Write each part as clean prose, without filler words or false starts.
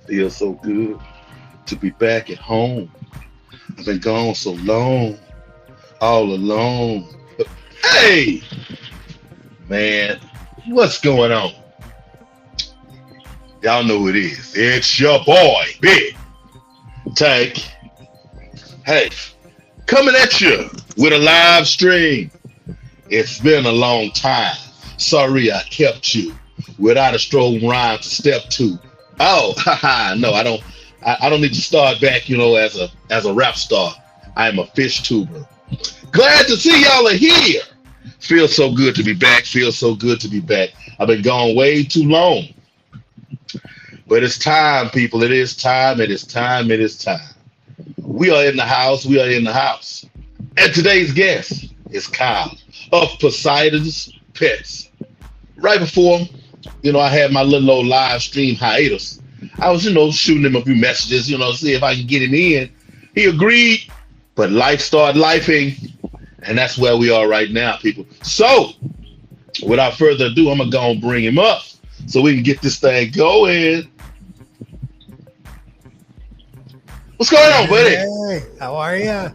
Feels so good to be back at home. I've been gone so long, all alone. Hey, man, what's going on? Y'all know who it is. It's your boy, Big Tank. Hey, coming at you with a live stream. It's been a long time. Sorry I kept you without a strong rhyme to step to. Oh, haha, no, I don't. I don't need to start back, as a rap star. I am a fish tuber. Glad to see y'all are here. Feels so good to be back. Feels so good to be back. I've been gone way too long. But it's time, people. It is time. It is time. It is time. We are in the house. We are in the house. And today's guest is Kyle of Poseidon's Pets. Right before, I had my little old live stream hiatus. I was, shooting him a few messages, see if I can get him in. He agreed, but life started lifing. And that's where we are right now, people. So, without further ado, I'm going to go and bring him up so we can get this thing going. What's going on, buddy? Hey, how are you?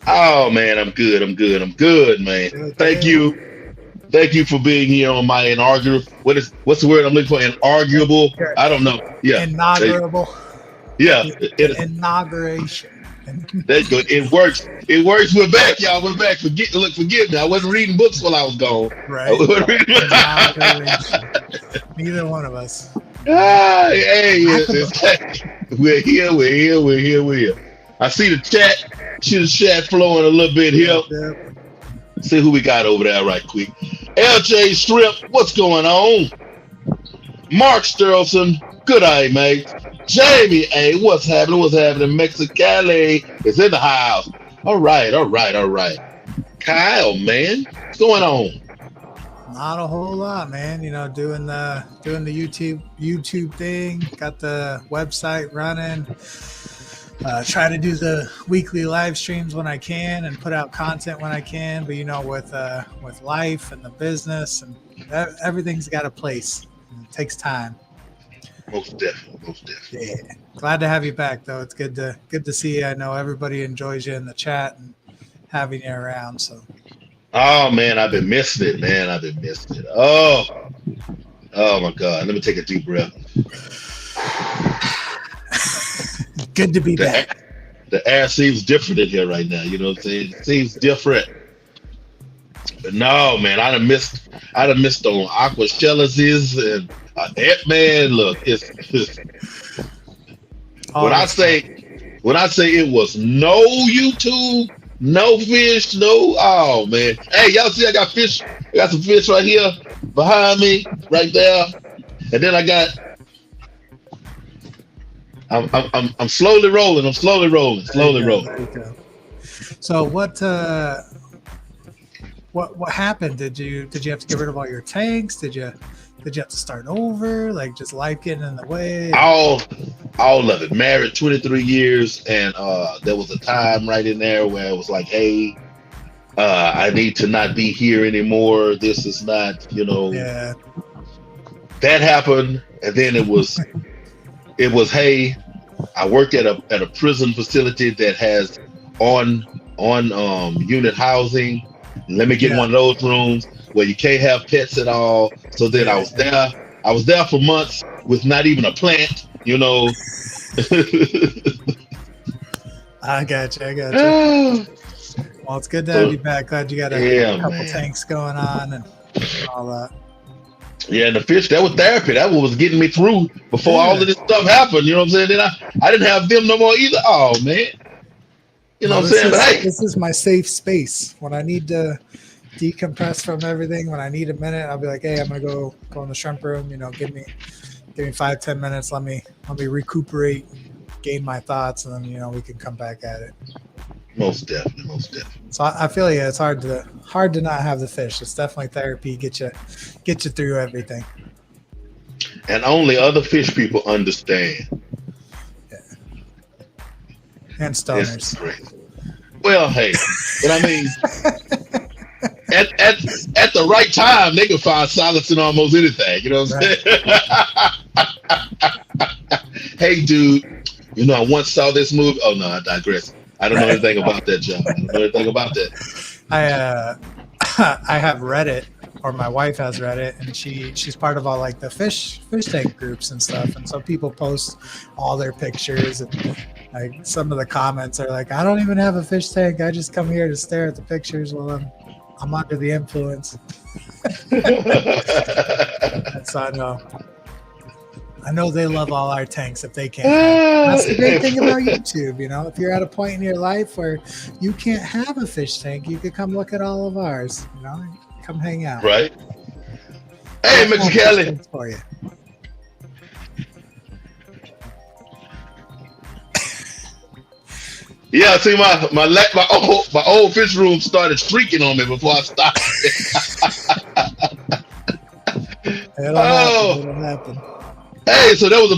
Oh, man, I'm good. I'm good, man. Good. Thank you for being here on my inaugural. What's the word I'm looking for? Inaugural? I don't know. Yeah. Inaugurable. Yeah. Inauguration. There you go. It works. It works. We're back, y'all. We're back. Forgive me. I wasn't reading books while I was gone. Right. Neither one of us. Hey, we're here. I see the chat. See the chat flowing a little bit here. Yep. See who we got over there right quick. LJ Strip, what's going on? Mark Sterlson, good eye, mate. Jamie A, what's happening? Mexicali is in the house. All right. Kyle, man, what's going on? Not a whole lot, man. Doing the YouTube thing. Got the website running. Try to do the weekly live streams when I can and put out content when I can. But with life and the business and everything's got a place. It takes time. Most definitely. Yeah. Glad to have you back, though. It's good to see you. I know everybody enjoys you in the chat and having you around. So. Oh man, I've been missing it, man. Oh my God. Let me take a deep breath. Good to be back. The air seems different in here right now. You know what I'm saying? It seems different. But no, man, I'd have missed on Aqua Shellises and man. Look, it's when I say it was no YouTube, no fish, no. Oh man, hey, y'all see I got fish. I got some fish right here behind me, right there, and then I got. I'm slowly rolling. Slowly rolling. So what happened? Did you have to get rid of all your tanks? Did you have to start over? Like just life getting in the way? All of it. Married 23 years, and there was a time right in there where it was like, hey, I need to not be here anymore. This is not, Yeah. That happened, and then it was hey, I worked at a prison facility that has on unit housing. Let me get one of those rooms where you can't have pets at all. So then I was there for months with not even a plant, I got you. Well, it's good to have you back. Glad you got a couple tanks going on and all that. Yeah, and the fish, that was therapy. That was getting me through before all of this stuff happened. You know what I'm saying? Then I didn't have them no more either. Oh, man. You know what I'm saying? But hey. This is my safe space. When I need to decompress from everything, when I need a minute, I'll be like, hey, I'm going to go in the shrimp room. Give me 5-10 minutes. Let me recuperate, gain my thoughts, and then, we can come back at it. Most definitely. So I feel it's hard to not have the fish. It's definitely therapy. Get you through everything. And only other fish people understand. Yeah. And stoners. Well, hey, but I mean, at the right time, they can find solace in almost anything. You know what I'm saying? hey, dude, you know, I once saw this movie. Oh no, I digress. I don't know Right. anything about that, John. I don't know anything about that. I I have Reddit, or my wife has Reddit, and she's part of all like the fish tank groups and stuff. And so people post all their pictures, and like some of the comments are like, "I don't even have a fish tank. I just come here to stare at the pictures while I'm under the influence." And so I know they love all our tanks if they can't have it. That's the great thing about YouTube. You know, if you're at a point in your life where you can't have a fish tank, you could come look at all of ours. You know, come hang out. Right. Hey, Mr. Kelly. For you. Yeah, see, my old fish room started streaking on me before I stopped. It'll happen. Hey, so that was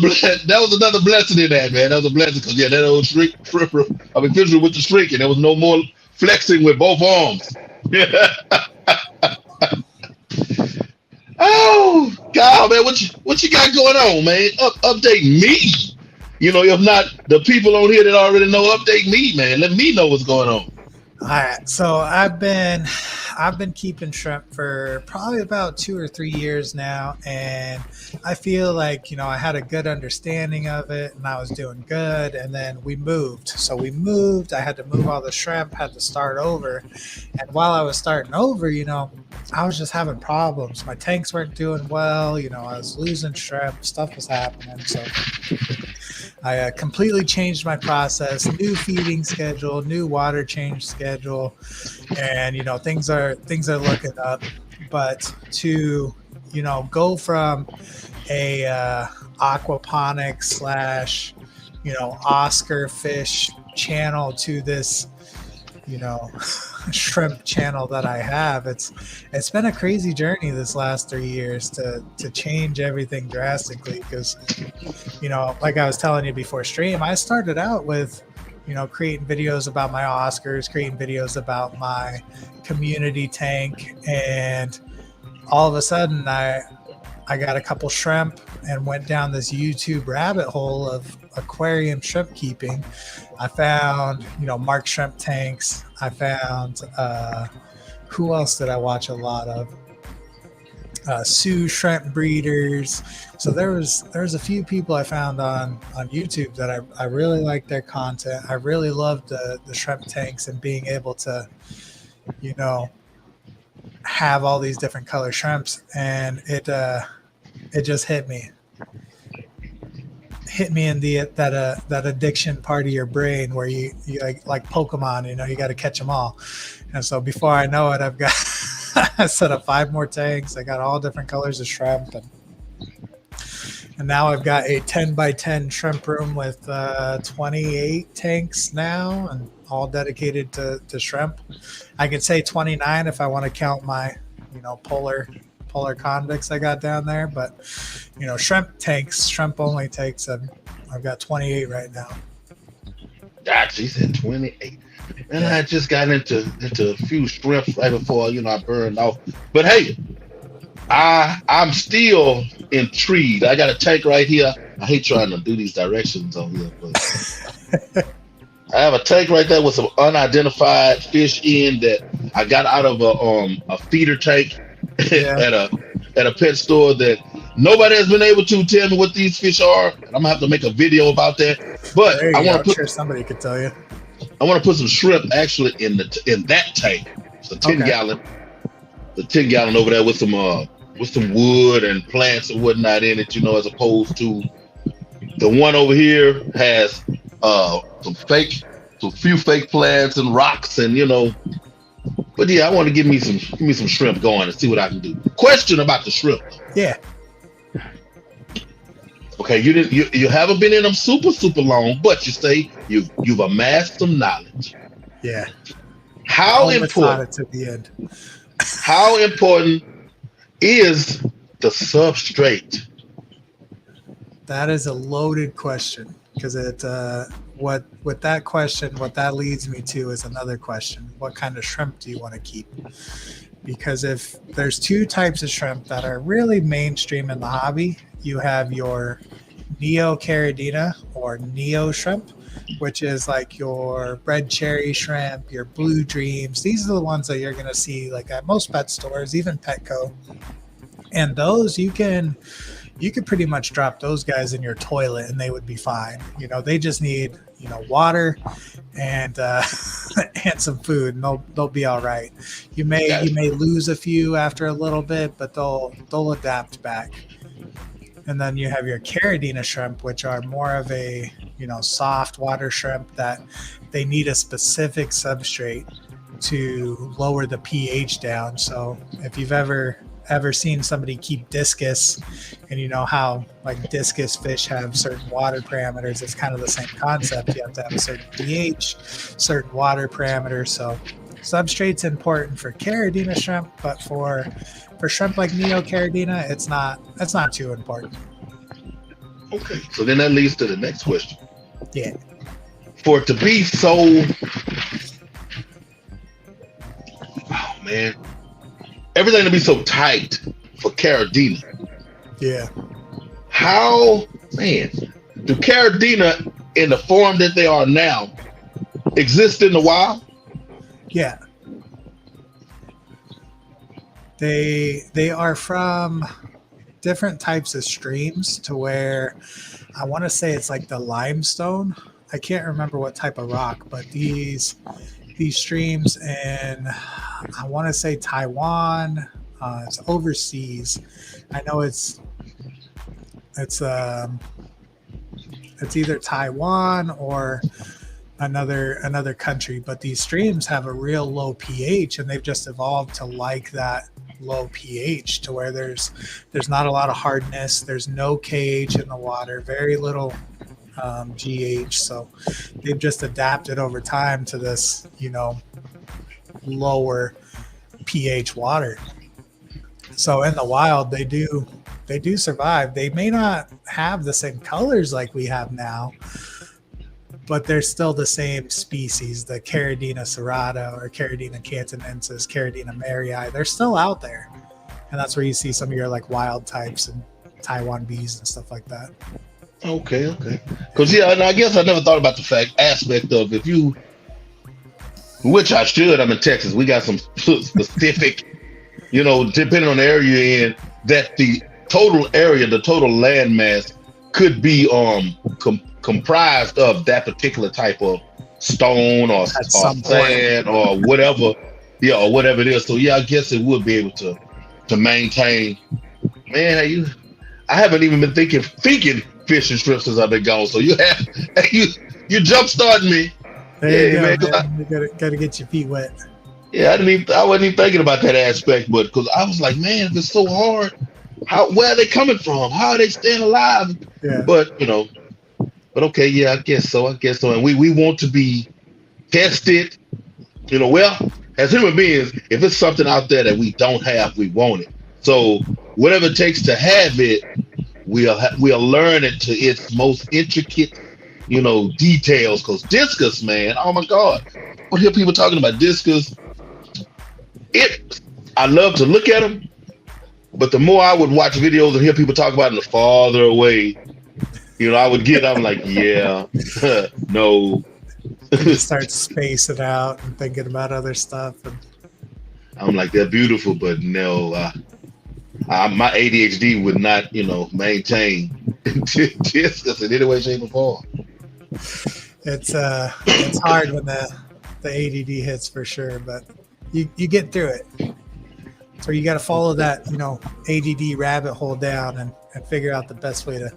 another blessing in that, man. That was a blessing because that old fish room with the streaking. There was no more flexing with both arms. Oh God, man, what you got going on, man? Update me. You know, if not the people on here that already know, update me, man. Let me know what's going on. All right, so I've been keeping shrimp for probably about 2 or 3 years now, and I feel like, you know, I had a good understanding of it and I was doing good, and then we moved. So we moved, I had to move all the shrimp, had to start over. And while I was starting over, you know, I was just having problems. My tanks weren't doing well, you know, I was losing shrimp, stuff was happening. So I completely changed my process, new feeding schedule, new water change schedule, and you know things are looking up. But to, you know, go from a aquaponics / you know, Oscar fish channel to this, you know, shrimp channel that I have, it's been a crazy journey this last 3 years to change everything drastically. Because, you know, like I was telling you before stream, I started out with, you know, creating videos about my Oscars, creating videos about my community tank, and all of a sudden I got a couple shrimp and went down this YouTube rabbit hole of aquarium shrimp keeping. I found, you know, Mark Shrimp tanks. I found, who else did I watch a lot of? Sue Shrimp breeders. So there was a few people I found on YouTube that I really liked their content. I really loved the shrimp tanks and being able to, you know, have all these different color shrimps, and it just hit me in that addiction part of your brain where you like Pokemon, you know, you got to catch them all. And so before I know it, I've got I set up 5 more tanks. I got all different colors of shrimp, and now I've got a 10x10 shrimp room with 28 tanks now, and all dedicated to shrimp. I could say 29 if I want to count my, you know, polar convicts I got down there, but, you know, shrimp only tanks, I've got 28 right now. Gotcha, he said 28. And I just got into a few shrimps right before, you know, I burned off. But hey, I'm still intrigued. I got a tank right here. I hate trying to do these directions on here, but I have a tank right there with some unidentified fish in that I got out of a feeder tank at a pet store that nobody has been able to tell me what these fish are. And I'm gonna have to make a video about that. But I'm sure somebody could tell you. I want to put some shrimp actually in that tank. It's a 10-gallon. The 10-gallon over there with some wood and plants and whatnot in it, you know, as opposed to the one over here has some few fake plants and rocks, and you know. But yeah, I want to give me some shrimp going and see what I can do. Question about the shrimp. Yeah. Okay, you haven't been in them super long, but you say you've amassed some knowledge. Yeah. How important to the end? How important is the substrate? That is a loaded question, because with that question, what that leads me to is another question. What kind of shrimp do you want to keep? Because if there's 2 types of shrimp that are really mainstream in the hobby, you have your Neo Caridina or Neo shrimp, which is like your red cherry shrimp, your blue dreams. These are the ones that you're going to see like at most pet stores, even Petco. And those you could pretty much drop those guys in your toilet and they would be fine. They just need, water and and some food, and they'll be all right. You may lose a few after a little bit, but they'll adapt back. And then you have your Caridina shrimp, which are more of a, soft water shrimp that they need a specific substrate to lower the pH down. So if you've ever seen somebody keep discus, and you know how like discus fish have certain water parameters, it's kind of the same concept. You have to have a certain pH, certain water parameters. So substrate's important for Caridina shrimp, but for shrimp like Neo Caridina, it's not too important. Okay, so then that leads to the next question. Yeah. For it to be so, oh man, everything to be so tight for Caridina. Yeah. How, man, do Caridina in the form that they are now exist in the wild? Yeah. They are from different types of streams to where I want to say it's like the limestone. I can't remember what type of rock, but these streams in, I want to say Taiwan, it's overseas. I know it's either Taiwan or another country, but these streams have a real low pH, and they've just evolved to like that low pH to where there's not a lot of hardness, there's no KH in the water, very little GH. So they've just adapted over time to this, lower pH water. So in the wild, they do survive. They may not have the same colors like we have now, but they're still the same species, the Caridina serrata or Caridina cantonensis, Caridina maryi. They're still out there. And that's where you see some of your like wild types and Taiwan bees and stuff like that. Okay. Because, and I guess I never thought about the aspect of if you, which I should, I'm in Texas, we got some specific, depending on the area you're in, that the total area, the total landmass could be comprised of that particular type of stone or sand or whatever, or whatever it is. So I guess it would be able to maintain. Man, I haven't even been thinking fish and shrimp since I've been gone. So you jump starting me. There you go, man. You gotta get your feet wet. Yeah, I wasn't even thinking about that aspect, but because I was like, man, if it's so hard, where are they coming from? How are they staying alive? Yeah. But but okay, yeah, I guess so. And we want to be tested, well, as human beings, if it's something out there that we don't have, we want it. So whatever it takes to have it, we'll learn it to its most intricate, details. Because discus, man, oh my God, I hear people talking about discus. I love to look at them, but the more I would watch videos and hear people talk about it, the farther away, I'm like, yeah, no. You start spacing out and thinking about other stuff. And I'm like, they're beautiful, but no, my ADHD would not, maintain discus in any way, shape, or form. It's hard when the ADD hits for sure, but you get through it. So you got to follow that, ADD rabbit hole down and figure out the best way to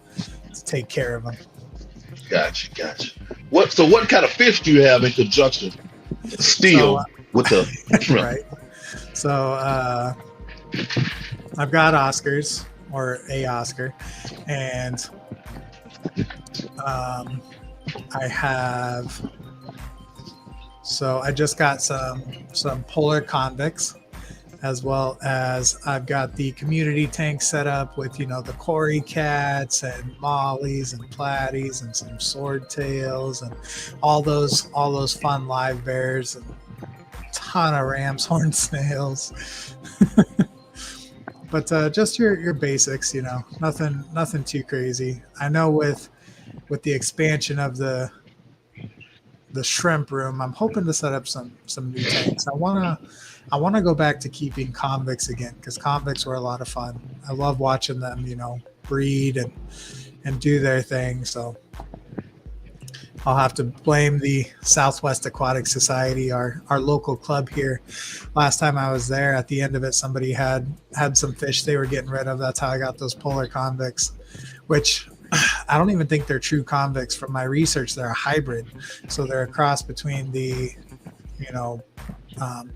take care of them. Gotcha. What kind of fish do you have in conjunction still with the shrimp? Right. So I've got Oscars, or a Oscar, and I just got some polar convicts, as well as I've got the community tank set up with, the Cory cats and mollies and platies and some swordtails and all those fun live bears and a ton of ram's horn snails. but just your basics, nothing too crazy. I know with the expansion of the shrimp room, I'm hoping to set up some new tanks. I wanna go back to keeping convicts again because convicts were a lot of fun. I love watching them, breed and do their thing. So I'll have to blame the Southwest Aquatic Society, our local club here. Last time I was there, at the end of it, somebody had some fish they were getting rid of. That's how I got those polar convicts, which I don't even think they're true convicts. From my research, they're a hybrid. So they're a cross between the,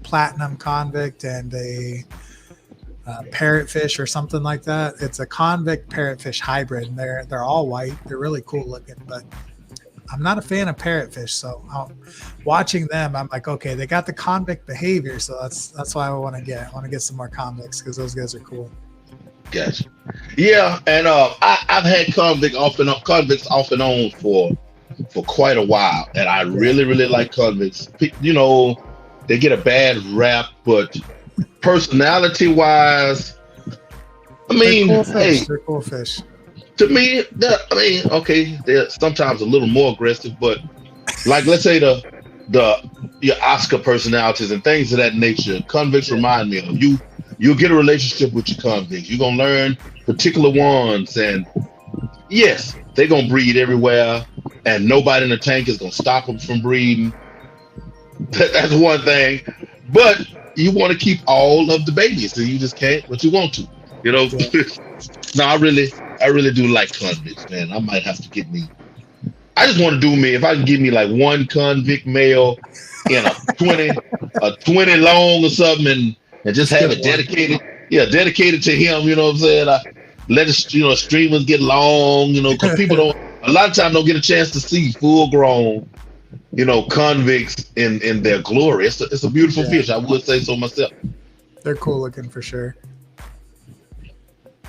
platinum convict and a parrotfish or something like that. It's a convict parrotfish hybrid, and they're all white. They're really cool looking, but I'm not a fan of parrotfish. So watching them, I'm like, okay, they got the convict behavior, so that's why I want to get some more convicts because those guys are cool. Gotcha. Yeah, and I've had convicts off and on for quite a while, and I really really like convicts. They get a bad rap, but personality wise, I mean, They're cool fish. To me, okay, they're sometimes a little more aggressive, but like let's say your Oscar personalities and things of that nature, convicts remind me of you. You'll get a relationship with your convicts. You're gonna learn particular ones, and yes, they're gonna breed everywhere, and nobody in the tank is gonna stop them from breeding. That's one thing, but you want to keep all of the babies, so you just can't, but you want to, Yeah. No, I really do like convicts, man. I might have to get me. I just want to do me. If I can give me like one convict male in a 20 long or something, and just have it dedicated to him. You know what I'm saying? I let it, streamers get long. Because people a lot of times don't get a chance to see full grown, convicts in their glory. It's a beautiful fish. I would say so myself. They're cool looking for sure.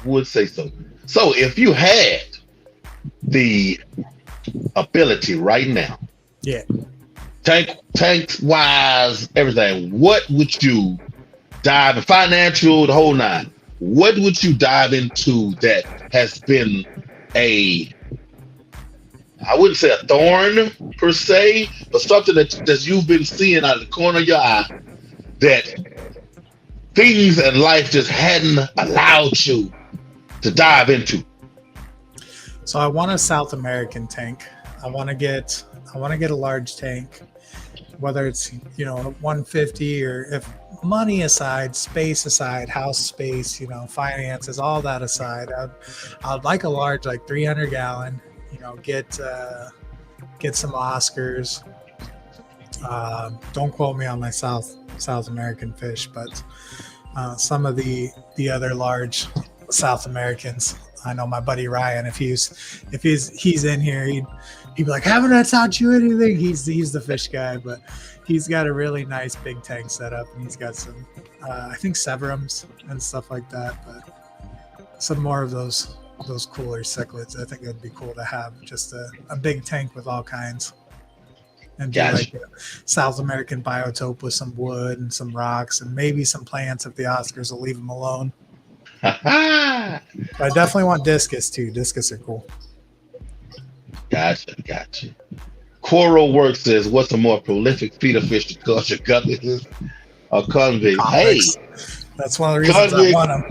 Would say so. So if you had the ability right now, tank wise, everything, what would you dive in, financial, the whole nine? What would you dive into that has been I wouldn't say a thorn per se, but something that you've been seeing out of the corner of your eye that things in life just hadn't allowed you to dive into? So I want a South American tank. I want to get a large tank, whether it's 150 or if money aside, space aside, house space, finances, all that aside, I'd like a large, like 300 gallon. Get some Oscars. Don't quote me on my South American fish, but some of the other large South Americans. I know my buddy Ryan. If he's in here, he'd be like, "Haven't I taught you anything?" He's the fish guy, but he's got a really nice big tank set up, and he's got some, I think Severums and stuff like that. But some more of those cooler cichlids. I think it'd be cool to have just a big tank with all kinds. And do like a South American biotope with some wood and some rocks and maybe some plants if the Oscars will leave them alone. But I definitely want discus too. Discus are cool. Gotcha. Coral Work says, what's a more prolific feeder fish to culture, guppies or convicts? Hey, that's one of the reasons I want them.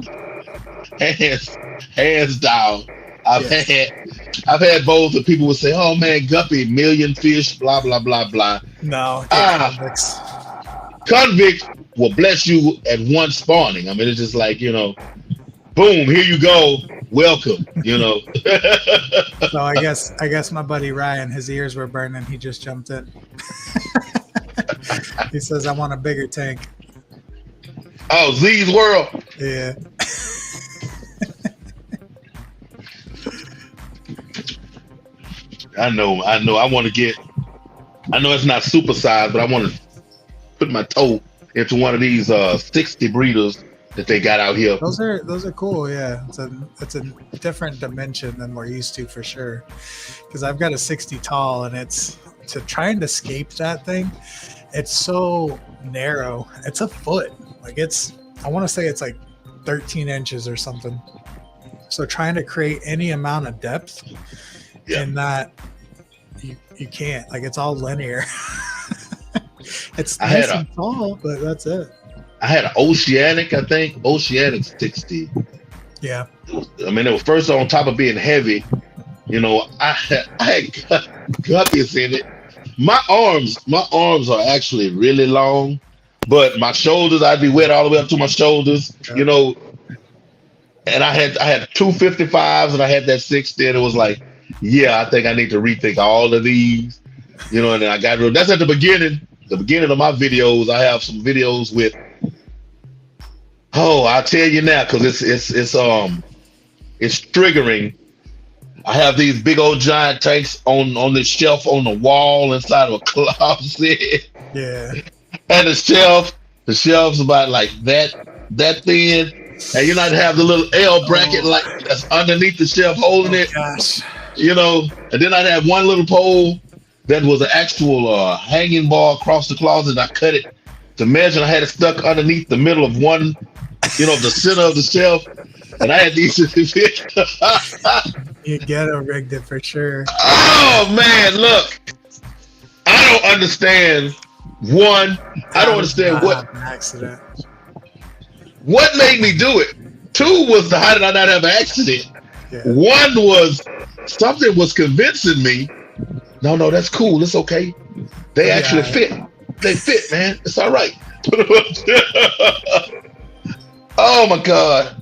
Hands down. I've had both, and people would say, "Oh man, guppy, million fish, blah blah blah blah." No, convicts. Convict will bless you at one spawning. I mean, it's just like boom, here you go, welcome. So I guess my buddy Ryan, his ears were burning. He just jumped in. He says, "I want a bigger tank." Oh, Z's World. Yeah. I know. I want to get. I know it's not supersized, but I want to put my toe into one of these 60 breeders that they got out here. Those are cool. Yeah, it's a different dimension than we're used to for sure. Because I've got a 60 tall, and it's to try and escape that thing. It's so narrow. It's a foot. Like I want to say it's like 13 inches or something. So trying to create any amount of depth in that, you can't. Like, it's all linear. It's nice and tall, but that's it. I had an Oceanic 60. Yeah. I mean, it was first on top of being heavy. You know, I had guppies in it. My arms are actually really long, but my shoulders, I'd be wet all the way up to my shoulders. Yeah. You know, and I had 255s and I had that 60, and it was like, yeah, I think I need to rethink all of these. You know, and then I got that's at the beginning of my videos. I have some videos with, I'll tell you now, because it's triggering. I have these big old giant tanks on this shelf on the wall inside of a closet. Yeah. And the shelf's about like that thin. And you know, I'd have the little L bracket like that's underneath the shelf holding it. Gosh. You know, and then I'd have one little pole that was an actual hanging bar across the closet. I cut it to measure. I had it stuck underneath the middle of one, you know, the center of the shelf. And I had these. You ghetto rigged it for sure. Oh man, look! I don't understand. I don't understand what an accident. What made me do it? 2 was how did I not have an accident? Yeah. 1 was something was convincing me. No, that's cool. It's okay. They actually fit. They fit, man. It's all right. Oh my God.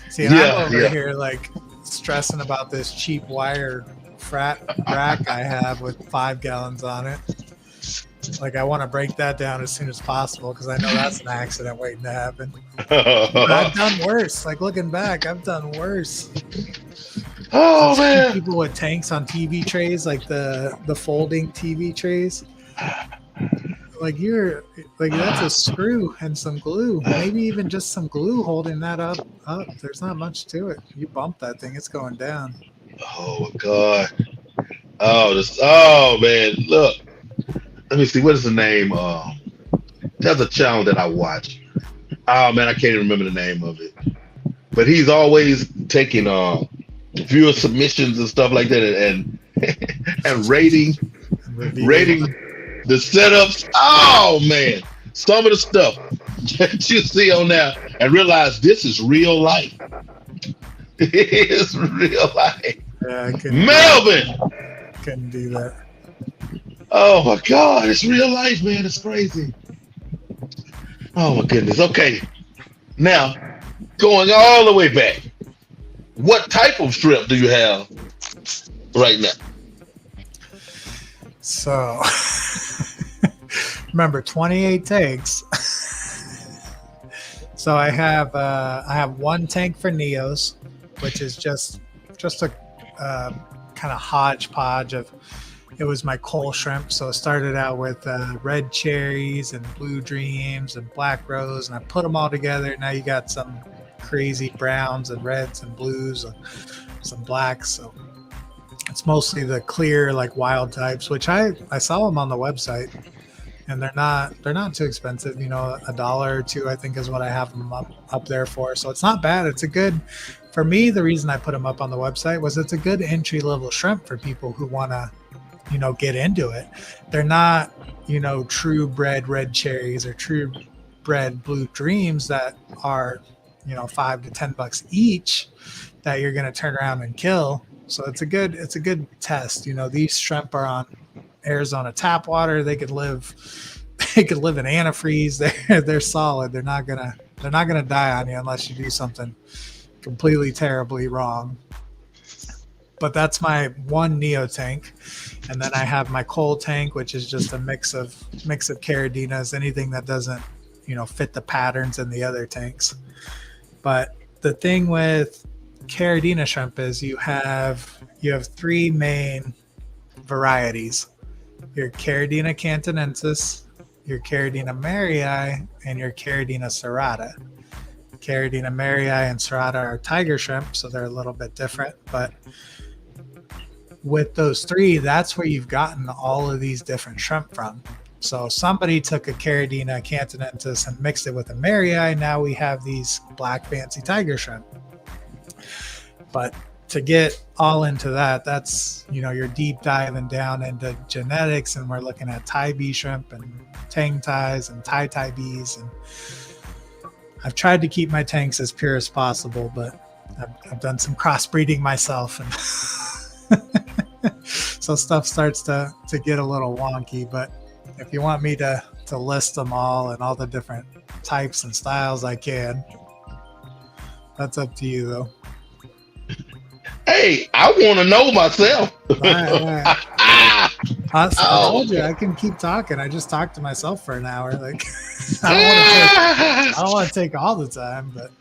See, I'm over here like stressing about this cheap wire rack I have with 5 gallons on it. Like, I want to break that down as soon as possible because I know that's an accident waiting to happen. But I've done worse. Like, looking back, I've done worse. Oh man! People with tanks on TV trays, like the folding TV trays. Like, that's a screw and some glue. Maybe even just some glue holding that up. There's not much to it. You bump that thing, it's going down. Oh my God! Oh man! Look. Let me see. What is the name? There's a channel that I watch. Oh man, I can't even remember the name of it. But he's always taking viewer submissions and stuff like that, and rating the setups. Oh man, some of the stuff that you see on there, and realize this is real life. It's real life. Yeah, Melvin couldn't do that. Oh my God, it's real life, man. It's crazy. Oh my goodness. Okay. Now, going all the way back, what type of shrimp do you have right now? So, remember, 28 tanks. So I have 1 tank for Neos, which is just a kind of hodgepodge of. It was my coal shrimp, so it started out with red cherries and blue dreams and black rose, and I put them all together. Now you got some crazy browns and reds and blues and some blacks. So it's mostly the clear, like, wild types, which I saw them on the website, and they're not too expensive. You know, $1 or $2 I think is what I have them up there for. So it's not bad. It's a good. For me, the reason I put them up on the website was it's a good entry level shrimp for people who want to, you know, get into it. They're not, you know, true bred red cherries or true bred blue dreams that are, you know, $5 to $10 each that you're going to turn around and kill. So it's a good test. You know, these shrimp are on Arizona tap water. They could live in antifreeze. They're solid. They're not gonna die on you unless you do something completely terribly wrong. But that's my 1 Neo tank. And then I have my coal tank, which is just a mix of Caradinas, anything that doesn't, you know, fit the patterns in the other tanks. But the thing with Caradina shrimp is you have 3 main varieties. Your Caradina cantonensis, your Caradina maryi, and your Caradina serrata. Caradina maryi and serrata are tiger shrimp, so they're a little bit different, but with those 3, that's where you've gotten all of these different shrimp from. So somebody took a Caridina cantonensis and mixed it with a Marii. Now we have these black fancy tiger shrimp. But to get all into that, that's, you're deep diving down into genetics, and we're looking at Thai bee shrimp and Tang Thais and Thai bees. And I've tried to keep my tanks as pure as possible, but I've done some crossbreeding myself, and so stuff starts to get a little wonky. But if you want me to list them all and all the different types and styles, I can. That's up to you, though. Hey, I want to know myself. All right. I told you I can keep talking. I just talked to myself for an hour. Like, I don't want to take all the time, but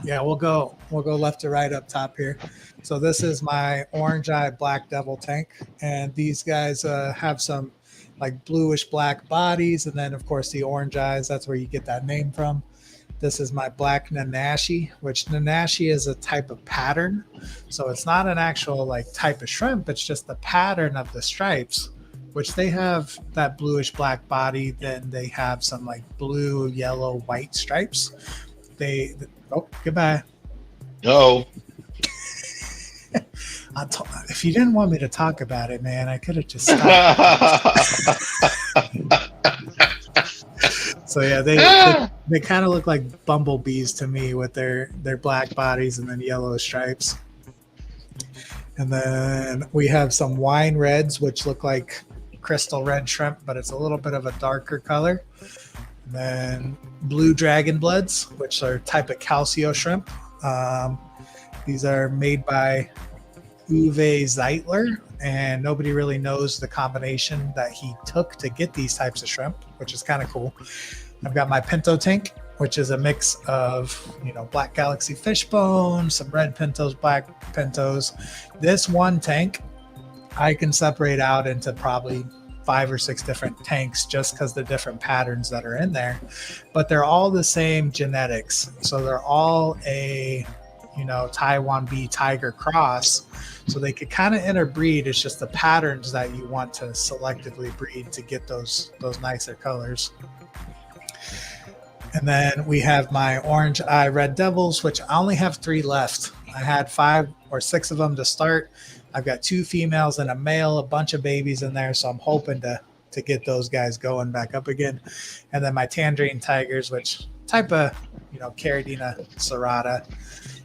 yeah, we'll go left to right up top here. So this is my orange eye black devil tank, and these guys have some like bluish black bodies, and then of course the orange eyes. That's where you get that name from. This is my black Nanashi, which Nanashi is a type of pattern. So it's not an actual like type of shrimp. It's just the pattern of the stripes, which they have that bluish black body. Then they have some like blue, yellow, white stripes. Oh, goodbye. No. If you didn't want me to talk about it, man, I could have just stopped. So yeah, they kind of look like bumblebees to me with their black bodies and then yellow stripes. And then we have some wine reds, which look like crystal red shrimp, but it's a little bit of a darker color. And then blue dragon bloods, which are a type of calcio shrimp. These are made by Uwe Zeitler, and nobody really knows the combination that he took to get these types of shrimp, which is kind of cool. I've got my pinto tank, which is a mix of, black galaxy fishbone, some red pintos, black pintos. This one tank, I can separate out into probably 5 or 6 different tanks just because the different patterns that are in there, but they're all the same genetics. So they're all a, Taiwan bee tiger cross. So they could kind of interbreed. It's just the patterns that you want to selectively breed to get those nicer colors. And then we have my orange eye red devils, which I only have 3 left. I had 5 or 6 of them to start. I've got 2 females and a male, a bunch of babies in there. So I'm hoping to get those guys going back up again. And then my tangerine tigers, which type of, Caridina serrata.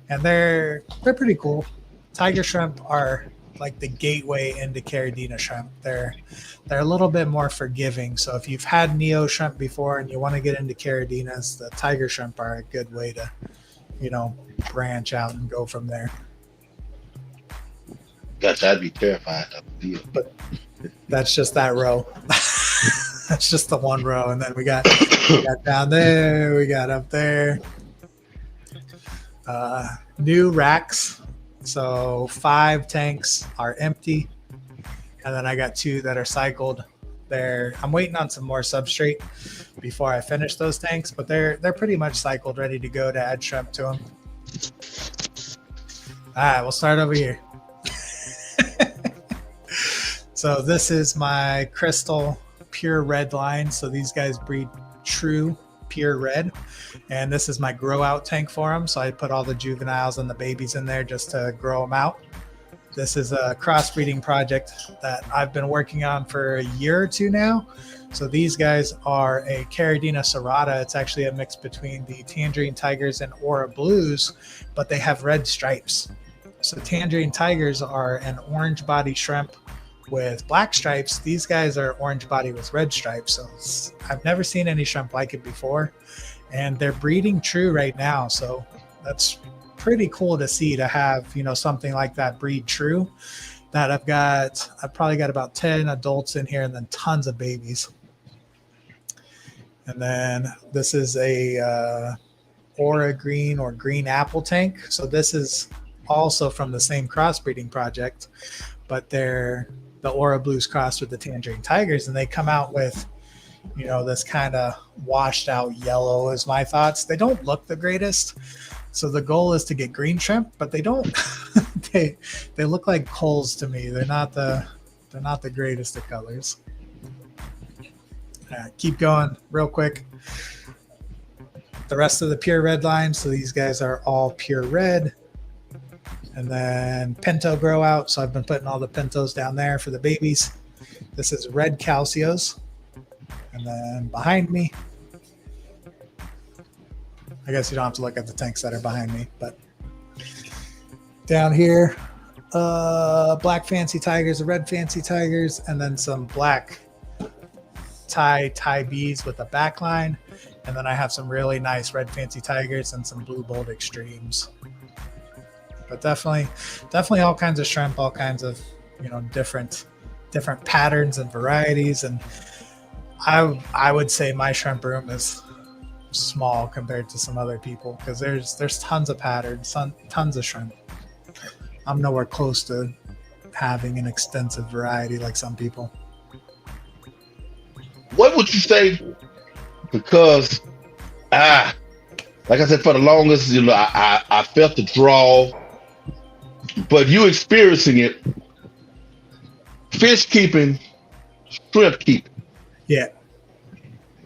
And they're pretty cool. Tiger shrimp are like the gateway into Caridina shrimp. They're a little bit more forgiving. So if you've had Neo shrimp before and you want to get into Caridinas, the tiger shrimp are a good way to, branch out and go from there. Gosh, I'd be terrified of you. But that's just that row. That's just the one row. And then we got down there, we got up there. New racks. So 5 tanks are empty, and then I got 2 that are cycled. I'm waiting on some more substrate before I finish those tanks, but they're pretty much cycled, ready to go to add shrimp to them. All right, we'll start over here. So this is my crystal pure red line. So these guys breed true pure red, and this is my grow out tank for them. So I put all the juveniles and the babies in there just to grow them out. This is a crossbreeding project that I've been working on for a year or 2 now. So these guys are a Caridina serrata. It's actually a mix between the tangerine tigers and aura blues, but they have red stripes. So tangerine tigers are an orange body shrimp with black stripes. These guys are orange body with red stripes. So I've never seen any shrimp like it before, and they're breeding true right now. So that's pretty cool to see, to have, something like that breed true. That I've probably got about 10 adults in here and then tons of babies. And then this is a aura green or green apple tank. So this is also from the same crossbreeding project, but they're the aura blues crossed with the tangerine tigers, and they come out with, this kind of washed out yellow is my thoughts. They don't look the greatest. So the goal is to get green shrimp, but they don't, they look like coals to me. They're not the greatest of colors. Keep going real quick. The rest of the pure red line. So these guys are all pure red. And then pinto grow out. So I've been putting all the pintos down there for the babies. This is red calcios. And then behind me, I guess you don't have to look at the tanks that are behind me, but down here, black fancy tigers, red fancy tigers, and then some black tie bees with a back line. And then I have some really nice red fancy tigers and some blue bold extremes. But definitely all kinds of shrimp, all kinds of, different patterns and varieties. And I would say my shrimp room is small compared to some other people because there's tons of patterns, tons of shrimp. I'm nowhere close to having an extensive variety like some people. What would you say? Because like I said, for the longest, I felt the draw, but you experiencing it, fish keeping, shrimp keeping. Yeah.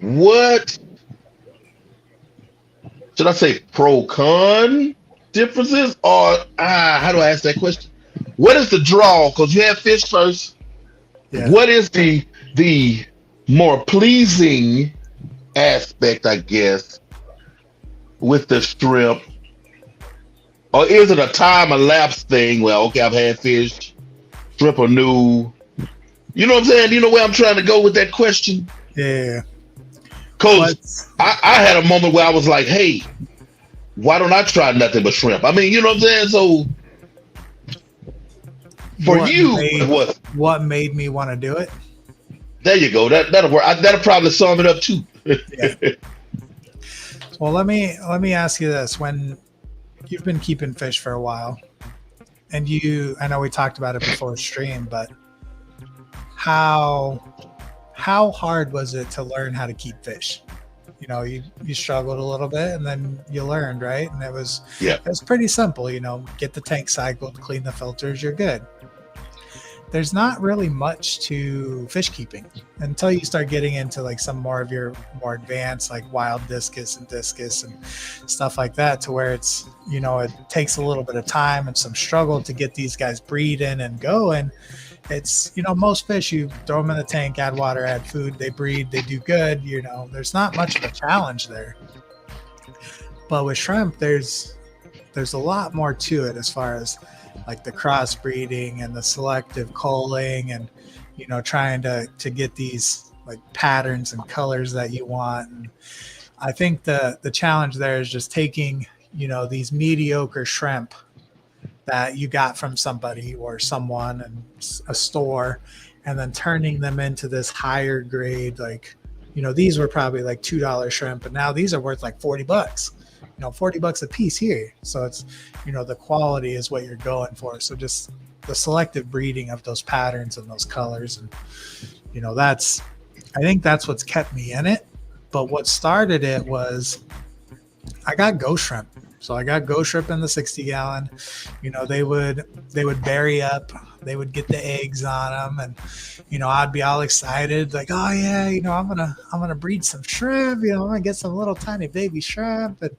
What should I say? Pro con differences, or how do I ask that question? What is the draw? Because you have fish first. Yeah. What is the more pleasing aspect, I guess, with the shrimp? Or is it a time elapsed thing? Well, okay, I've had fish, shrimp are new. You know what I'm saying? You know where I'm trying to go with that question? Yeah. Because I had a moment where I was like, hey, why don't I try nothing but shrimp? I mean, you know what I'm saying? So for what made me want to do it? There you go. That'll work. That'll probably sum it up too. Yeah. Well, let me ask you this: when you've been keeping fish for a while, and I know we talked about it before stream, but how hard was it to learn how to keep fish? You struggled a little bit, and then you learned, right? And it was pretty simple. Get the tank cycled, clean the filters, you're good. There's not really much to fish keeping until you start getting into like some more of your more advanced, like wild discus and stuff like that, to where it's, it takes a little bit of time and some struggle to get these guys breeding and going. It's, most fish, you throw them in the tank, add water, add food, they breed, they do good. There's not much of a challenge there. But with shrimp, there's a lot more to it as far as like the crossbreeding and the selective culling and, trying to get these like patterns and colors that you want. And I think the challenge there is just taking, these mediocre shrimp that you got from somebody or someone and a store, and then turning them into this higher grade, like, these were probably like $2 shrimp, but now these are worth like $40. $40 a piece here. So it's, the quality is what you're going for. So just the selective breeding of those patterns and those colors. And, I think that's what's kept me in it. But what started it was I got ghost shrimp. So I got ghost shrimp in the 60 gallon. They would bury up, they would get the eggs on them, and I'd be all excited, like, oh yeah, I'm gonna breed some shrimp. I'm gonna get some little tiny baby shrimp, and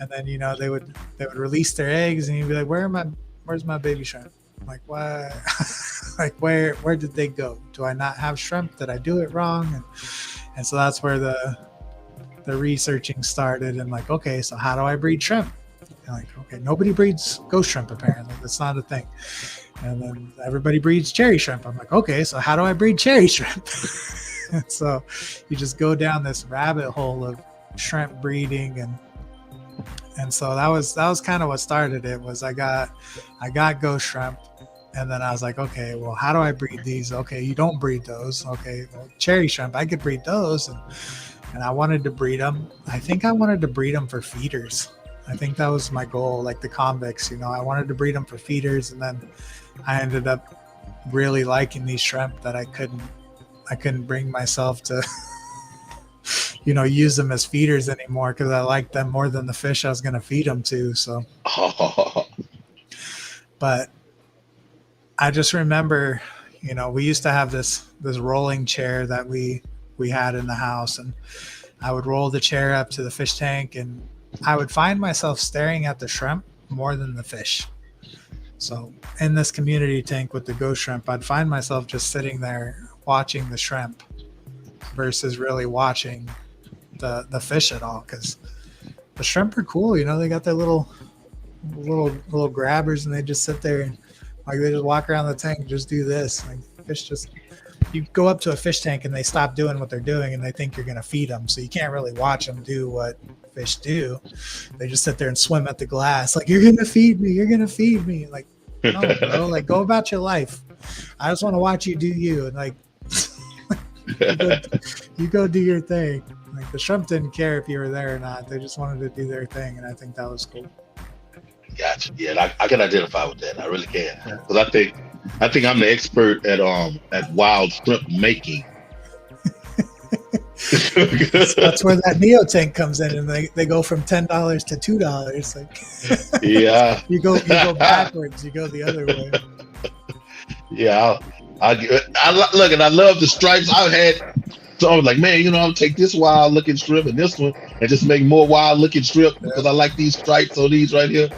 then they would release their eggs, and you'd be like, where's my baby shrimp? I'm like, what? Like, where did they go? Do I not have shrimp? Did I do it wrong? And so that's where the researching started, and like, okay, so how do I breed shrimp? And like, okay, nobody breeds ghost shrimp apparently. That's not a thing. And then everybody breeds cherry shrimp. I'm like, okay, so how do I breed cherry shrimp? And so you just go down this rabbit hole of shrimp breeding, and so that was kind of what started it. Was I got ghost shrimp, and then I was like, okay, well, how do I breed these? Okay, you don't breed those. Okay, well, cherry shrimp, I could breed those, and I wanted to breed them. I think I wanted to breed them for feeders. I think that was my goal, like the convicts, I wanted to breed them for feeders, and then I ended up really liking these shrimp that I couldn't bring myself to, use them as feeders anymore, because I liked them more than the fish I was going to feed them to. So, but I just remember, we used to have this rolling chair that we we had in the house, and I would roll the chair up to the fish tank, and I would find myself staring at the shrimp more than the fish. So in this community tank with the ghost shrimp, I'd find myself just sitting there watching the shrimp versus really watching the fish at all, because the shrimp are cool. You know, they got their little grabbers, and they just sit there and like they just walk around the tank and just do this. Like fish just, you go up to a fish tank and they stop doing what they're doing and they think you're going to feed them. So you can't really watch them do what fish do. They just sit there and swim at the glass. Like, you're going to feed me. You're going to feed me. Like, no, bro, like go about your life. I just want to watch you do you. And like, you go do your thing. Like the shrimp didn't care if you were there or not. They just wanted to do their thing. And I think that was cool. Gotcha. Yeah, I can identify with that. I really can. Because I think I'm the expert at wild shrimp making. That's where that Neo tank comes in, and they go from $10 to $2. Like, yeah, you go backwards. You go the other way. Yeah, I look, and I love the stripes. I've had. So I was like, man, you know, I'll take this wild looking strip and this one, and just make more wild looking strip because I like these stripes on these right here.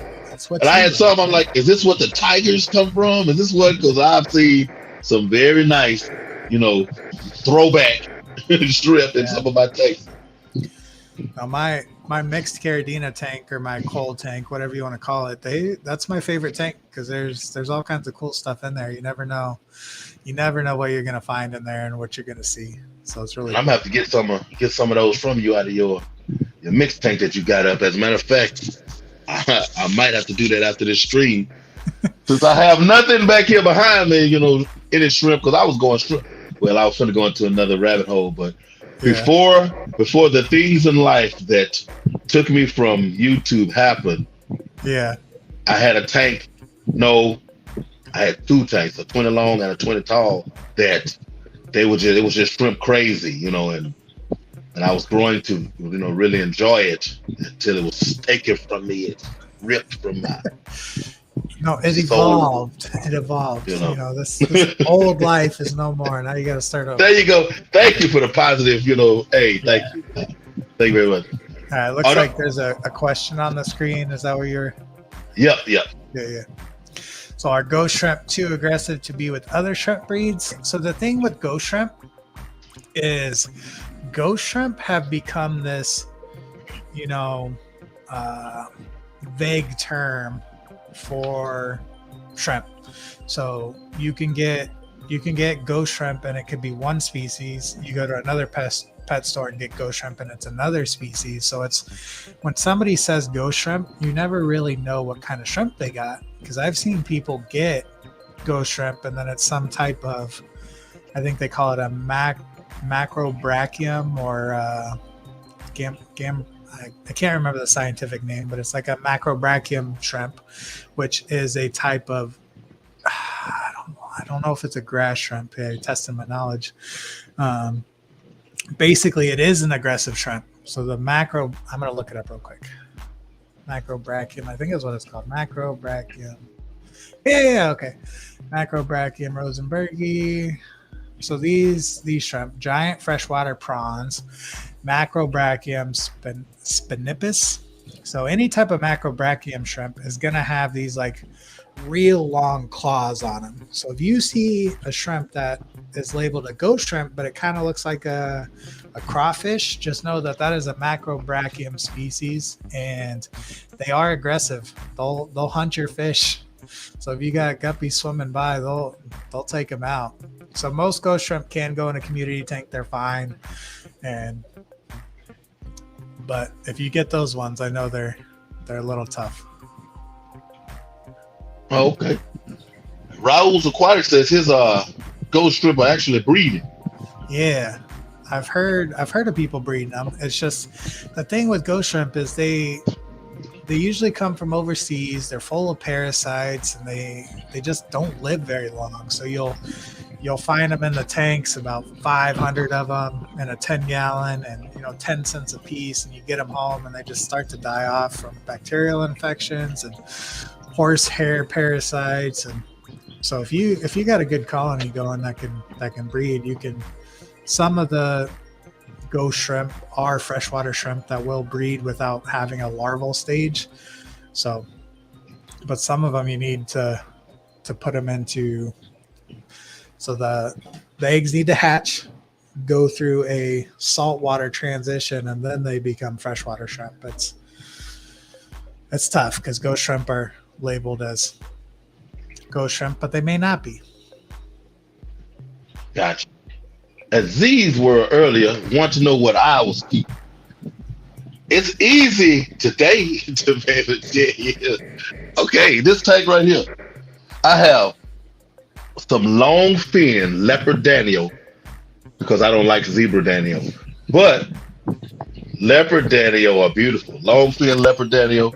And I had some. I'm like, is this what the tigers come from? Is this what? Because I've seen some very nice, you know, throwback strip in some of my tanks. Now my mixed Carradina tank, or my cold tank, whatever you want to call it, that's my favorite tank because there's all kinds of cool stuff in there. You never know what you're gonna find in there and what you're gonna see. So it's really. I'm gonna have to get some of those from you out of your mixed tank that you got up. As a matter of fact, I might have to do that after this stream, since I have nothing back here behind me, you know, in this shrimp. Because I was going shrimp. Well, I was going to go into another rabbit hole, but before the things in life that took me from YouTube happened, I had a tank. No, I had two tanks, a 20 long and a 20 tall. That it was just shrimp crazy, you know, and I was growing to, you know, really enjoy it until it was taken from me. It ripped from my. No, it evolved. It evolved. You know, this old life is no more. Now you got to start over. There you go. Thank you for the positive. You know, hey, thank you. Thank you very much. All right, looks like there's a question on the screen. Is that where you're? Yep. Yeah. So are ghost shrimp too aggressive to be with other shrimp breeds? So the thing with ghost shrimp is ghost shrimp have become this, you know, vague term for shrimp. So you can get ghost shrimp and it could be one species. You go to another pet store and get ghost shrimp and it's another species. So it's, when somebody says ghost shrimp, you never really know what kind of shrimp they got, because I've seen people get ghost shrimp and then it's some type of, I think they call it a macrobrachium or I can't remember the scientific name, but it's like a macrobrachium shrimp, which is a type of, I don't know if it's a grass shrimp. I tested my knowledge. Basically, it is an aggressive shrimp. So the I'm going to look it up real quick. Macrobrachium, I think is what it's called. Macrobrachium. Yeah, okay. Macrobrachium rosenbergi. So these shrimp, giant freshwater prawns, Macrobrachium spinipus. So any type of Macrobrachium shrimp is going to have these like real long claws on them. So if you see a shrimp that is labeled a ghost shrimp, but it kind of looks like a crawfish, just know that is a Macrobrachium species, and they are aggressive. They'll hunt your fish. So if you got guppies swimming by, they'll take them out. So most ghost shrimp can go in a community tank. They're fine. But if you get those ones, I know they're a little tough. Oh, okay. Raul's Aquatic says his ghost shrimp are actually breeding. Yeah. I've heard of people breeding them. It's just the thing with ghost shrimp is they usually come from overseas. They're full of parasites and they just don't live very long. So you'll find them in the tanks, about 500 of them in a 10-gallon, and 10 cents a piece, and you get them home and they just start to die off from bacterial infections and horsehair parasites. And so if you got a good colony going that can breed, you can, some of the ghost shrimp are freshwater shrimp that will breed without having a larval stage. So, but some of them you need to put them into. So the eggs need to hatch, go through a saltwater transition, and then they become freshwater shrimp. It's tough because ghost shrimp are labeled as ghost shrimp, but they may not be. Gotcha. As these were earlier, want to know what I was keeping. It's easy today to be able to. Okay, this tank right here. I have some long fin leopard Daniel because I don't like zebra Daniel. But leopard Daniel are beautiful. Long fin leopard Daniel.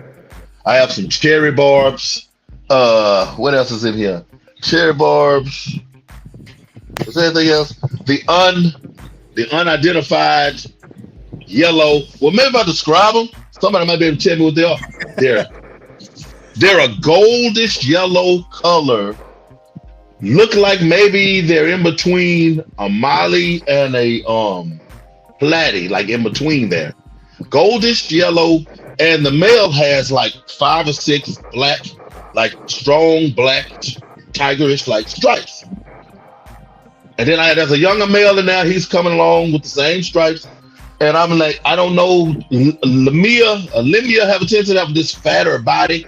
I have some cherry barbs. What else is in here? Cherry barbs. Is there anything else? The unidentified yellow. Well, maybe if I describe them, somebody might be able to tell me what they are. They're a goldish yellow color. Look like maybe they're in between a Molly and a Platy, like in between there. Goldish yellow, and the male has like 5 or 6 black, like strong black tigerish like stripes. And then there's a younger male in there. He's coming along with the same stripes. And I'm like, I don't know, Limia have a tendency to have this fatter body.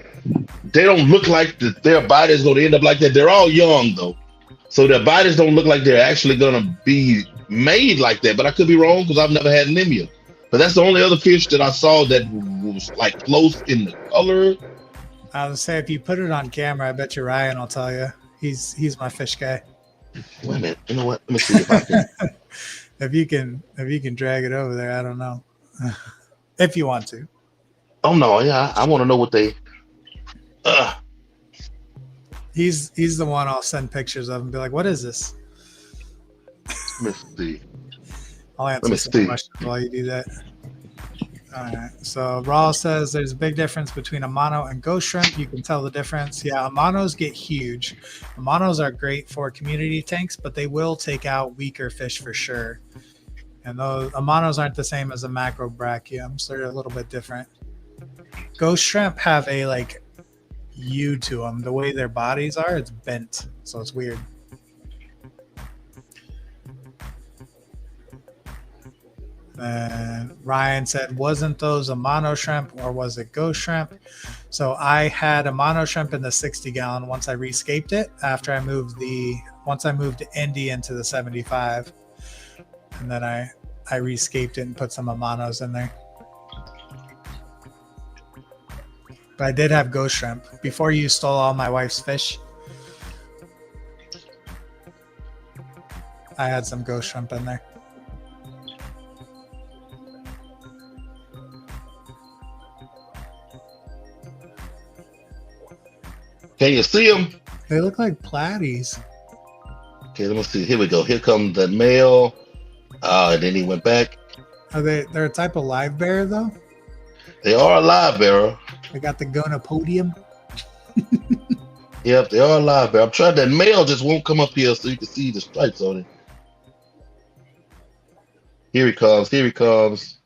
They don't look like their body is going to end up like that. They're all young though, so their bodies don't look like they're actually going to be made like that. But I could be wrong because I've never had Limia. But that's the only other fish that I saw that was like close in the color. I would say if you put it on camera, I bet you Ryan will tell you. He's my fish guy. Wait a minute. You know what? Let me see if I can. if you can drag it over there, I don't know. If you want to. Oh no, yeah, I want to know what they. He's the one I'll send pictures of and be like, "What is this?" Let me see. I'll answer some questions while you do that. All right. So Raw says there's a big difference between a mono and ghost shrimp. You can tell the difference. Yeah, monos get huge. Monos are great for community tanks, but they will take out weaker fish for sure. And those monos aren't the same as the macrobrachiums. They're a little bit different. Ghost shrimp have a like U to them. The way their bodies are, it's bent, so it's weird. And Ryan said, wasn't those a mono shrimp or was it ghost shrimp? So I had a mono shrimp in the 60 gallon once I rescaped it after I moved Indy into the 75, and then I rescaped it and put some monos in there. But I did have ghost shrimp before you stole all my wife's fish. I had some ghost shrimp in there. Can you see them? They look like platies. Okay, let me see. Here we go. Here comes the male. And then he went back. They're a type of live bear though? They are a live bearer. They got the gonopodium. Yep, they are a live bear. I'm trying. That male just won't come up here so you can see the stripes on it. Here he comes. Here he comes.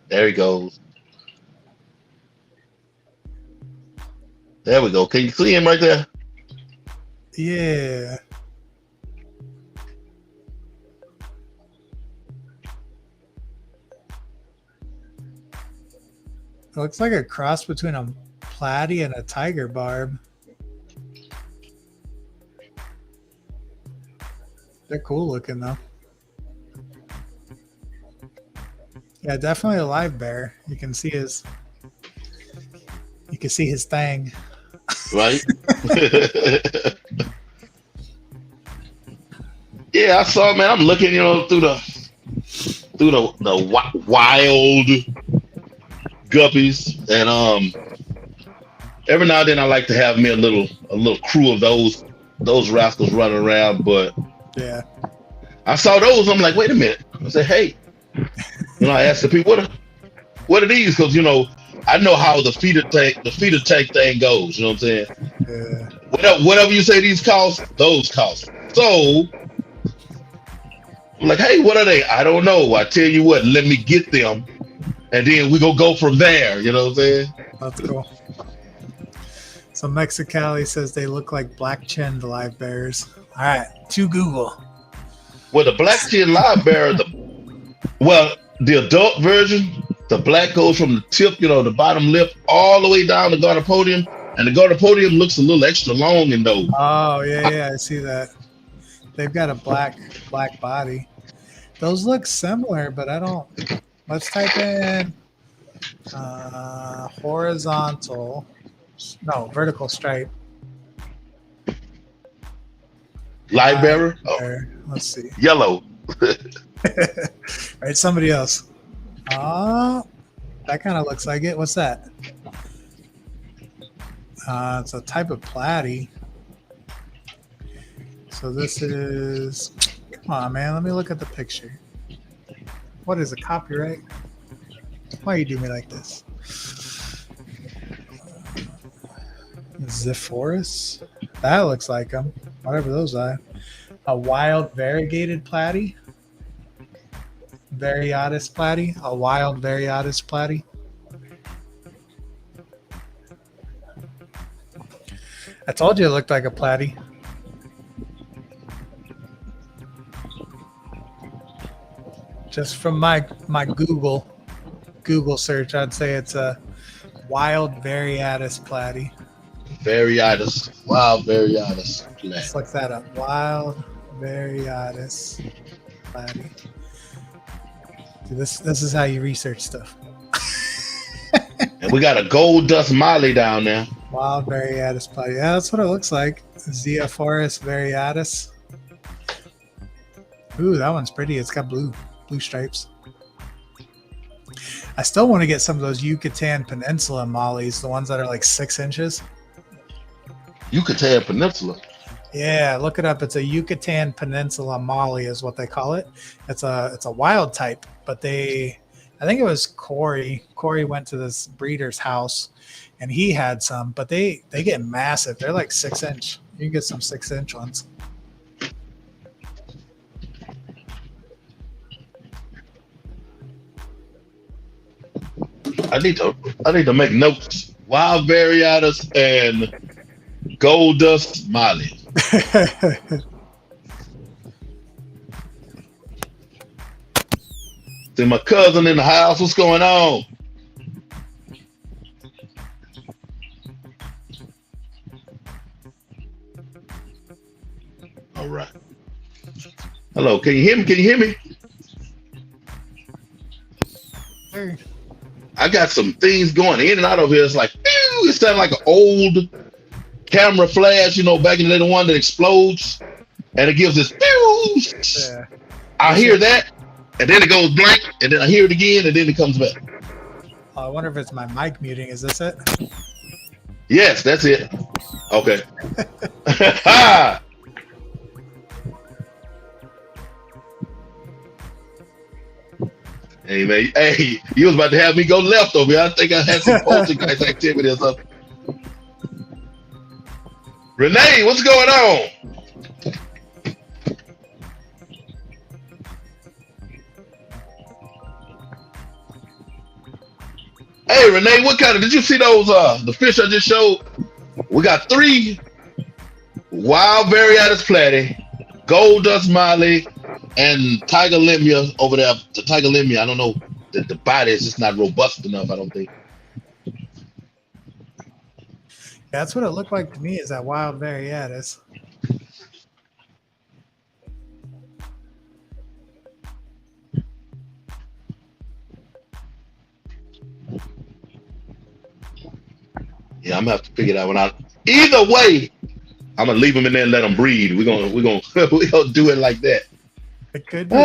There he goes. There we go. Can you see him right there? Yeah. It looks like a cross between a platy and a tiger barb. They're cool looking though. Yeah, definitely a live bear. You can see his thing. Right? Yeah, I saw, man. I'm looking, through the wild guppies, and every now and then I like to have me a little crew of those rascals running around. But yeah, I saw those. I'm like, wait a minute. I said, hey, I asked the people, what are these? Because I know how the feeder tank thing goes. You know what I'm saying? Yeah. Whatever you say these cost, those cost. So I'm like, hey, what are they? I don't know. I tell you what, let me get them, and then we go from there. You know what I'm saying? That's cool. So Mexicali says they look like black-chinned live bears. All right, to Google. Well, the black chin live bear, the adult version, the black goes from the tip, the bottom lip, all the way down the gardopodium, and the gardopodium looks a little extra long in those. Oh yeah, I see that. They've got a black body. Those look similar, but I don't. Let's type in vertical stripe. Live bearer? Let's see. Yellow. Right, somebody else. That kind of looks like it. What's that? It's a type of platy. So this is. Come on, man. Let me look at the picture. What is a copyright? Why you do me like this? Zephorus? That looks like them. Whatever those are. A wild variegated platy. Variatus platy. A wild variatus platy. I told you it looked like a platy. Just from my Google search, I'd say it's a wild variatus platy. Variatus. Wild variatus platy. Let's look that up. Wild variatus platy. Dude, this is how you research stuff. And we got a gold dust molly down there. Wild variatus platy. Yeah, that's what it looks like. Zephorus variatus. Ooh, that one's pretty. It's got blue stripes. I still want to get some of those Yucatan Peninsula mollies, the ones that are like 6 inches. Yucatan Peninsula. Yeah, look it up. It's a Yucatan Peninsula molly is what they call it. It's a wild type, but I think it was Corey. Corey went to this breeder's house and he had some, but they get massive. They're like 6 inch. You can get some 6 inch ones. I need to make notes. Wild variatus and gold dust molly. See my cousin in the house. What's going on? All right. Hello. Can you hear me? Can you hear me? Hey. I got some things going in and out of here. It's like, it sounds like an old camera flash, back in the day, the one that explodes, and it gives this. Yeah. I hear that, and then it goes blank, and then I hear it again, and then it comes back. I wonder if it's my mic muting. Is this it? Yes, that's it. Okay. Hey man, hey, you was about to have me go left over here. I think I had some poltergeist activity or something. Renee, what's going on? Hey Renee, did you see those the fish I just showed? We got 3 wild variatus platy, gold dust molly, and tiger limia over there. The tiger limia, I don't know, the body is just not robust enough, I don't think. That's what it looked like to me, is that wild variatus. Yeah, I'm gonna have to figure that one out. Either way, I'm gonna leave them in there and let them breed. We're gonna do it like that. It could be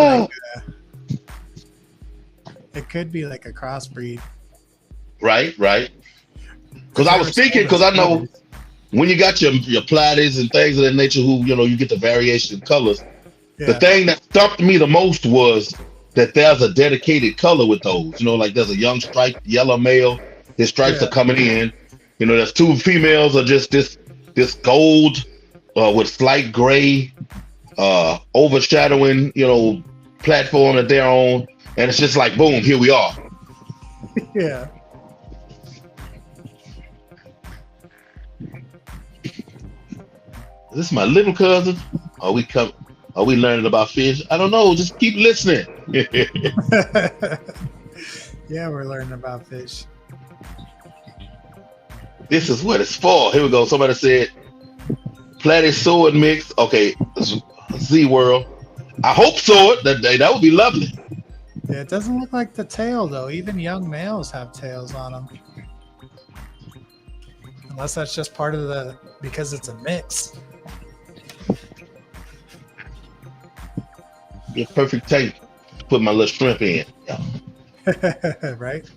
it could be like a crossbreed. Right. Because I was thinking, because I know when you got your platies and things of that nature, who you get the variation in colors. Yeah. The thing that stumped me the most was that there's a dedicated color with those. Like there's a young striped yellow male. His stripes are coming in. There's 2 females are just this gold with slight gray overshadowing, platform that they're on, and it's just like boom, here we are. Yeah. Is this my little cousin? Are we learning about fish? I don't know. Just keep listening. Yeah, we're learning about fish. This is what it's for. Here we go. Somebody said platy sword mix. Okay, Z World. I hope sword. That would be lovely. Yeah, it doesn't look like the tail though. Even young males have tails on them. Unless that's just part of the because it's a mix. Be a perfect tank. Put my little shrimp in. Yeah. Right?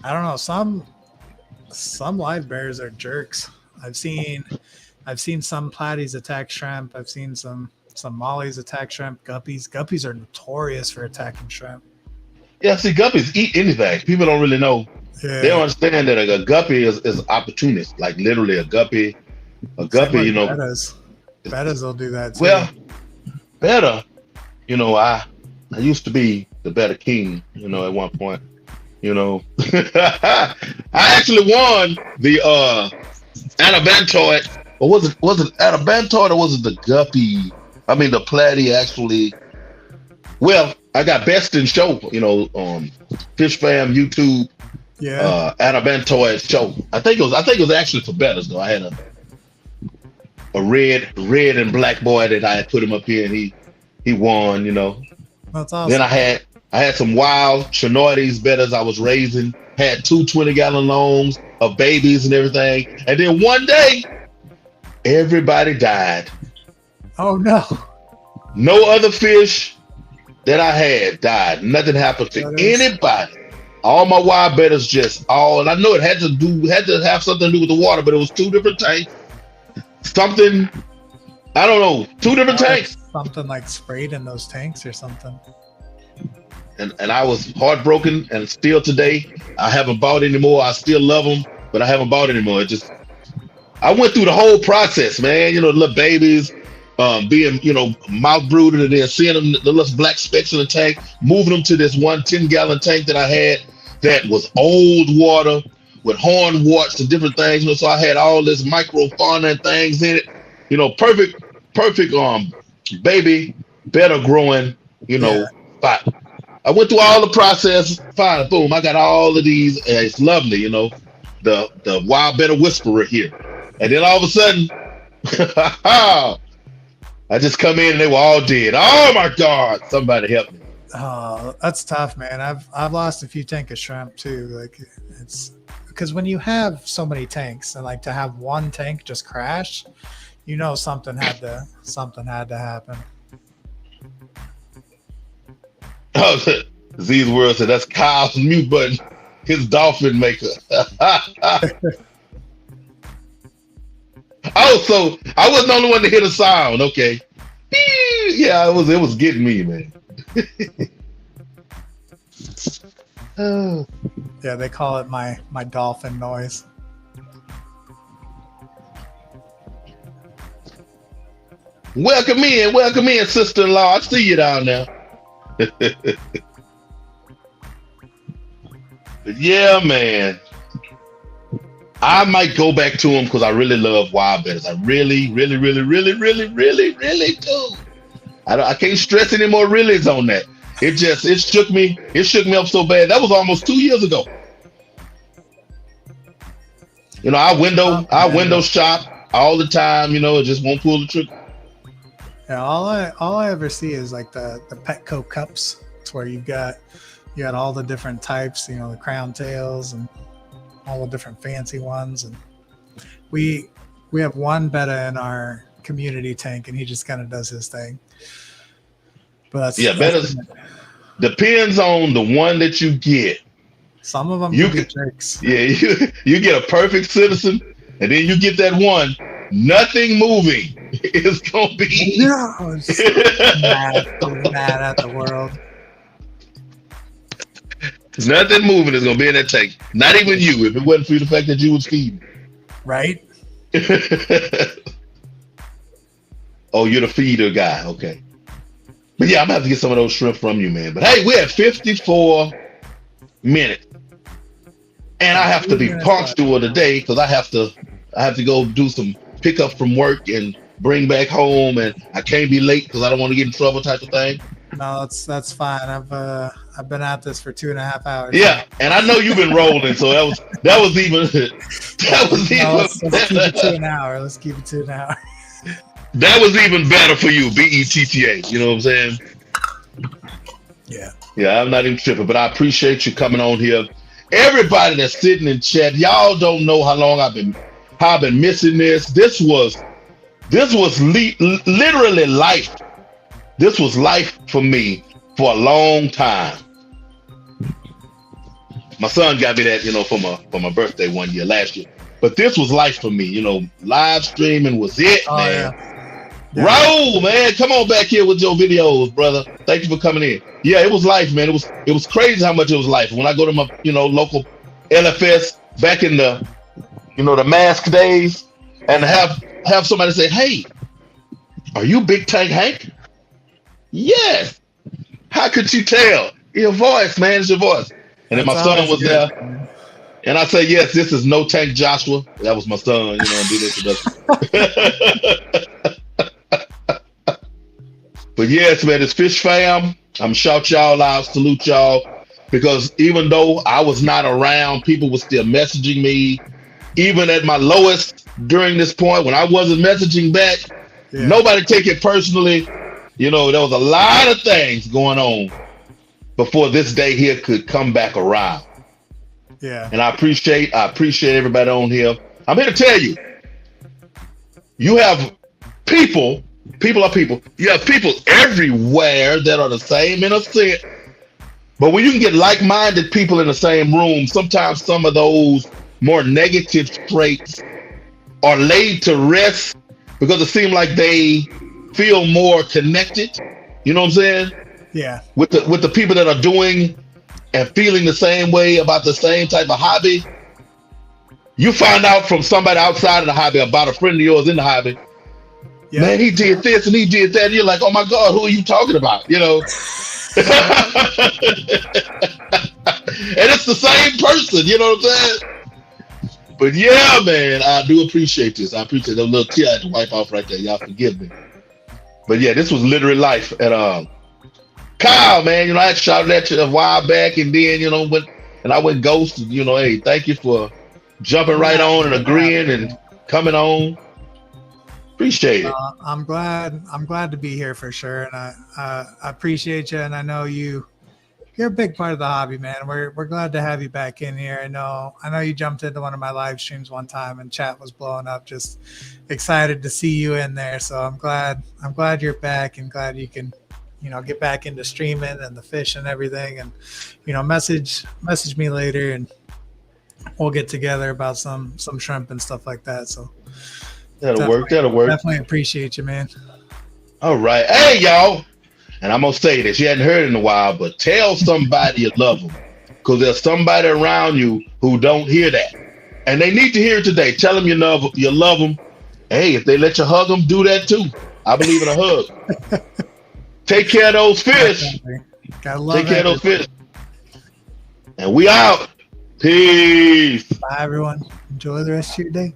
I don't know. Some live bears are jerks. I've seen some platies attack shrimp. I've seen some mollies attack shrimp. Guppies are notorious for attacking shrimp. Yeah, see, guppies eat anything. People don't really know. Yeah. They don't understand that a guppy is opportunist. Like literally a guppy, you know. Bettas will do that too. Well, better, you know, I used to be the better king, you know, at one point. You know. I actually won the Anabantoid. Or was it Anabantoid or was it the guppy? I mean the platy actually. Well, I got best in show, you know, Fish Fam YouTube. Yeah. Anabantoid show. I think it was actually for betters though. I had a red and black boy that I had put him up here and he won, you know. That's awesome. Then I had some wild Chinoides betters I was raising, had 2 20-gallon longs of babies and everything. And then one day, everybody died. Oh no. No other fish that I had died. Nothing happened to anybody. All my wild betters and I know it had to have something to do with the water, but it was 2 different tanks. Something, I don't know, 2 different tanks. Something like sprayed in those tanks or something. And I was heartbroken, and still today, I haven't bought anymore. I still love them, but I haven't bought anymore. I went through the whole process, man. You know, the little babies, being, you know, mouth brooded, and then seeing them, the little black specks in the tank, moving them to this 1 10-gallon tank that I had that was old water with horn warts and different things. You know, so I had all this microfauna and things in it. You know, perfect baby, better growing, you know, spot. I went through all the process, fine, boom, I got all of these, and it's lovely, you know, the wild better whisperer here. And then all of a sudden, I just come in and they were all dead. Oh my God, somebody help me. Oh, that's tough, man. I've lost a few tank of shrimp too. Like it's because when you have so many tanks and like to have one tank just crash, you know something had to happen. Oh, Z's World said that's Kyle's mute button, his dolphin maker. Oh, so I wasn't the only one to hear the sound. Okay. Yeah, it was getting me, man. Oh. Yeah, they call it my dolphin noise. Welcome in, sister-in-law. I see you down there. But yeah, man. I might go back to them because I really love wild betters. I really do. I can't stress any more reallys on that. It shook me up so bad. That was almost 2 years ago. You know, I window shop all the time, you know, it just won't pull the trigger. Yeah, all I ever see is like the Petco cups. It's where you got all the different types, you know, the crown tails and all the different fancy ones. And we have one betta in our community tank, and he just kind of does his thing. But bettas depends on the one that you get. Some of them you can jerks. Yeah, you get a perfect citizen, and then you get that one. Nothing moving is gonna be mad at the world. Nothing moving is gonna be in that tank. Not even you. If it wasn't for the fact that you was feeding, right? Oh, you're the feeder guy. Okay. But yeah, I'm gonna have to get some of those shrimp from you, man. But hey, we're at 54 minutes, and I have to be punctual today because I have to go do some pickup from work and bring back home, and I can't be late because I don't want to get in trouble, type of thing. No, that's fine. I've been at this for 2.5 hours. Yeah, and I know you've been rolling, so that was even No, let's keep it to an hour. Let's keep it to an hour. That was even better for you, BETTA. You know what I'm saying? Yeah. Yeah, I'm not even tripping, but I appreciate you coming on here. Everybody that's sitting in chat, y'all don't know how long I've been missing this. This was literally life. This was life for me for a long time. My son got me that, for my birthday one year last year. But this was life for me, live streaming was it, man. Yeah. Raul, man, come on back here with your videos, brother. Thank you for coming in. Yeah, it was life, man. It was crazy how much it was life. When I go to my, local LFS back in the, the mask days, and have somebody say, "Hey, are you Big Tank Hank?" Yes. How could you tell? Your voice, man, it's your voice. And then my son was there. And I say, yes, this is No Tank Joshua. That was my son, do this. But yes, man, it's Fish Fam. I'm shout y'all out, salute y'all. Because even though I was not around, people were still messaging me. Even at my lowest during this point, when I wasn't messaging back, nobody take it personally. There was a lot of things going on before this day here could come back around. Yeah. And I appreciate everybody on here. I'm here to tell you, you have people are people. You have people everywhere that are the same in a sense. But when you can get like-minded people in the same room, sometimes some of those more negative traits are laid to rest because it seems like they feel more connected. You know what I'm saying? Yeah. With the people that are doing and feeling the same way about the same type of hobby. You find out from somebody outside of the hobby about a friend of yours in the hobby. Yep. Man, he did this and he did that. And you're like, oh my God, who are you talking about? And it's the same person, you know what I'm saying? But yeah, man, I do appreciate this. I appreciate that little tear I had to wipe off right there. Y'all forgive me. But yeah, this was literally life. And Kyle, man, I shouted at you a while back, and then, I went ghosted. Hey, thank you for jumping right on and agreeing and coming on. Appreciate it. I'm glad to be here for sure, and I appreciate you, and I know you're a big part of the hobby, man. We're glad to have you back in here. I know you jumped into one of my live streams one time and chat was blowing up. Just excited to see you in there. So I'm glad you're back and glad you can, get back into streaming and the fish and everything. And, message me later and we'll get together about some shrimp and stuff like that. So that'll work. Definitely appreciate you, man. All right. Hey, y'all. And I'm going to say this. You hadn't heard it in a while, but tell somebody you love them. Because there's somebody around you who don't hear that. And they need to hear it today. Tell them you love them. Hey, if they let you hug them, do that too. I believe in a hug. Take care of those fish. Take care of those fish. And we out. Peace. Bye, everyone. Enjoy the rest of your day.